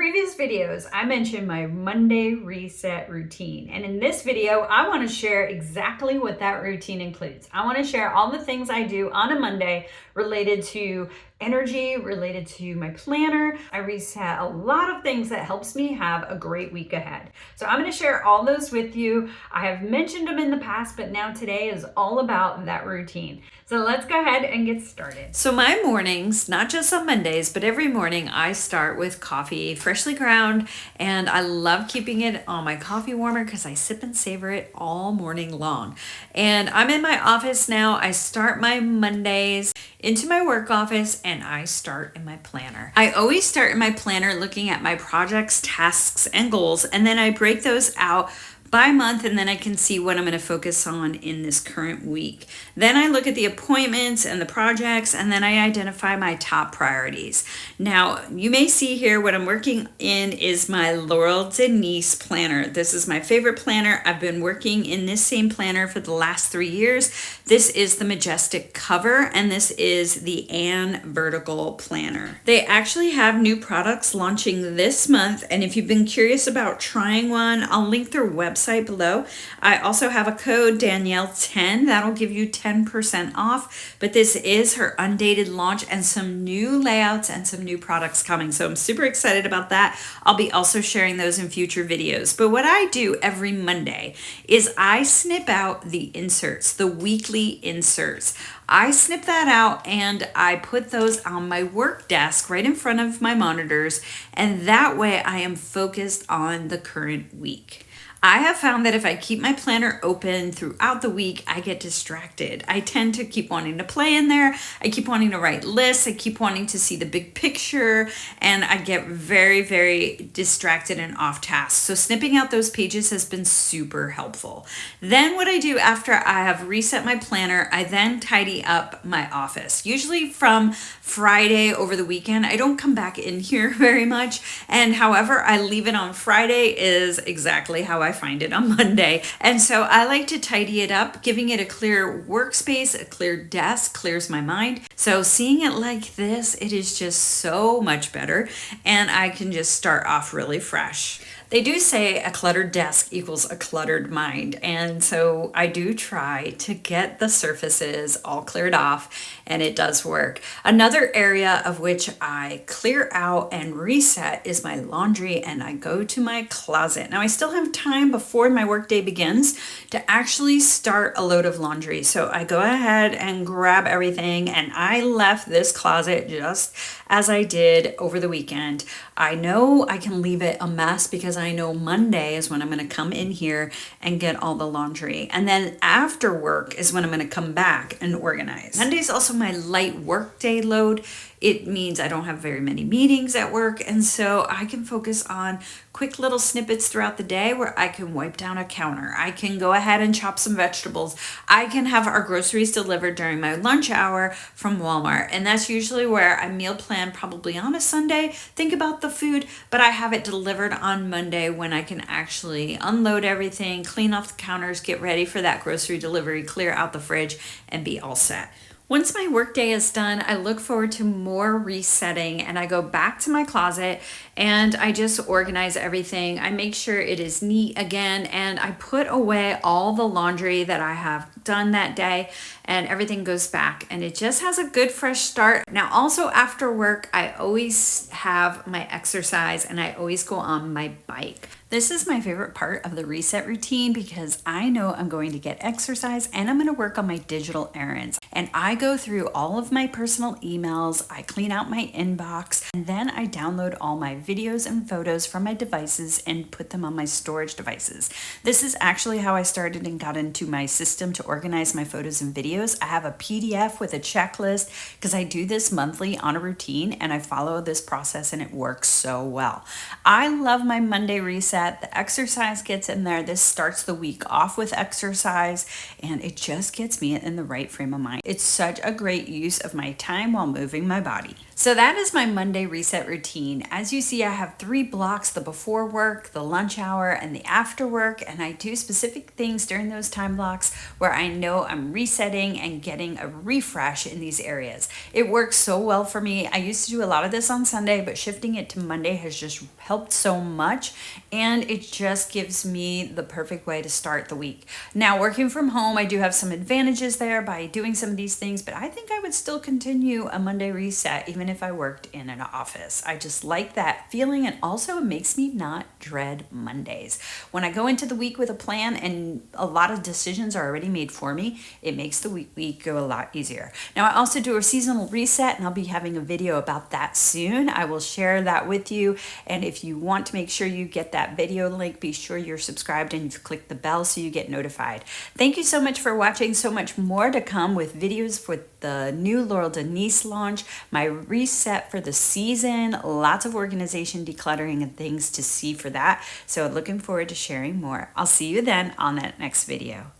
previous videos, I mentioned my Monday reset routine. And in this video, I want to share exactly what that routine includes. I want to share all the things I do on a Monday related to energy, related to my planner. I reset a lot of things that helps me have a great week ahead. So I'm going to share all those with you. I have mentioned them in the past, but now today is all about that routine. So let's go ahead and get started. So my mornings, not just on Mondays, but every morning I start with coffee, freshly ground, and I love keeping it on my coffee warmer because I sip and savor it all morning long. And I'm in my office now. I start my Mondays into my work office and I start in my planner. I always start in my planner looking at my projects, tasks, and goals, and then I break those out by month, and then I can see what I'm going to focus on in this current week. Then I look at the appointments and the projects, and then I identify my top priorities. Now, you may see here what I'm working in is my Laurel Denise Planner. This is my favorite planner. I've been working in this same planner for the last 3 years. This is the Majestic cover, and this is the Anne Vertical Planner. They actually have new products launching this month, and if you've been curious about trying one, I'll link their website below. I also have a code Danielle10 that'll give you 10% off, but this is her undated launch and some new layouts and some new products coming. So I'm super excited about that. I'll be also sharing those in future videos. But what I do every Monday is I snip out the inserts, the weekly inserts. I snip that out and I put those on my work desk right in front of my monitors, and that way I am focused on the current week. I have found that if I keep my planner open throughout the week, I get distracted. I tend to keep wanting to play in there. I keep wanting to write lists. I keep wanting to see the big picture, and I get very, very distracted and off task. So snipping out those pages has been super helpful. Then what I do after I have reset my planner, I then tidy up my office. Usually from Friday over the weekend, I don't come back in here very much. And however I leave it on Friday is exactly how I find it on Monday. And so I like to tidy it up. Giving it a clear workspace, a clear desk clears my mind. So seeing it like this, it is just so much better, and I can just start off really fresh. They do say a cluttered desk equals a cluttered mind, and so I do try to get the surfaces all cleared off, and it does work. Another area of which I clear out and reset is my laundry, and I go to my closet. Now I still have time before my workday begins to actually start a load of laundry, so I go ahead and grab everything, and I left this closet just as I did over the weekend. I know I can leave it a mess because I know Monday is when I'm going to come in here and get all the laundry. And then after work is when I'm going to come back and organize. Monday is also my light work day load. It means I don't have very many meetings at work, and so I can focus on quick little snippets throughout the day where I can wipe down a counter. I can go ahead and chop some vegetables. I can have our groceries delivered during my lunch hour from Walmart, and that's usually where I meal plan probably on a Sunday, think about the food, but I have it delivered on Monday when I can actually unload everything, clean off the counters, get ready for that grocery delivery, clear out the fridge, and be all set. Once my workday is done, I look forward to more resetting, and I go back to my closet and I just organize everything. I make sure it is neat again, and I put away all the laundry that I have done that day, and everything goes back, and it just has a good fresh start. Now also after work, I always have my exercise, and I always go on my bike. This is my favorite part of the reset routine because I know I'm going to get exercise and I'm going to work on my digital errands. And I go through all of my personal emails, I clean out my inbox, and then I download all my videos and photos from my devices and put them on my storage devices. This is actually how I started and got into my system to organize my photos and videos. I have a PDF with a checklist because I do this monthly on a routine, and I follow this process and it works so well. I love my Monday reset. The exercise gets in there. This starts the week off with exercise, and it just gets me in the right frame of mind. It's such a great use of my time while moving my body. So that is my Monday reset routine. As you see, I have 3 blocks: the before work, the lunch hour, and the after work, and I do specific things during those time blocks where I know I'm resetting resetting and getting a refresh in these areas. It works so well for me. I used to do a lot of this on Sunday, but shifting it to Monday has just helped so much, and it just gives me the perfect way to start the week. Now, working from home, I do have some advantages there by doing some of these things, but I think I would still continue a Monday reset even if I worked in an office. I just like that feeling, and also it makes me not dread Mondays. When I go into the week with a plan and a lot of decisions are already made for me, it makes the week go a lot easier. Now, I also do a seasonal reset, and I'll be having a video about that soon. I will share that with you, and if you want to make sure you get that video link, be sure you're subscribed and you've clicked the bell so you get notified. Thank you so much for watching. So much more to come with videos for the new Laurel Denise launch, my reset for the season, lots of organization, decluttering, and things to see for that. So looking forward to sharing more. I'll see you then on that next video.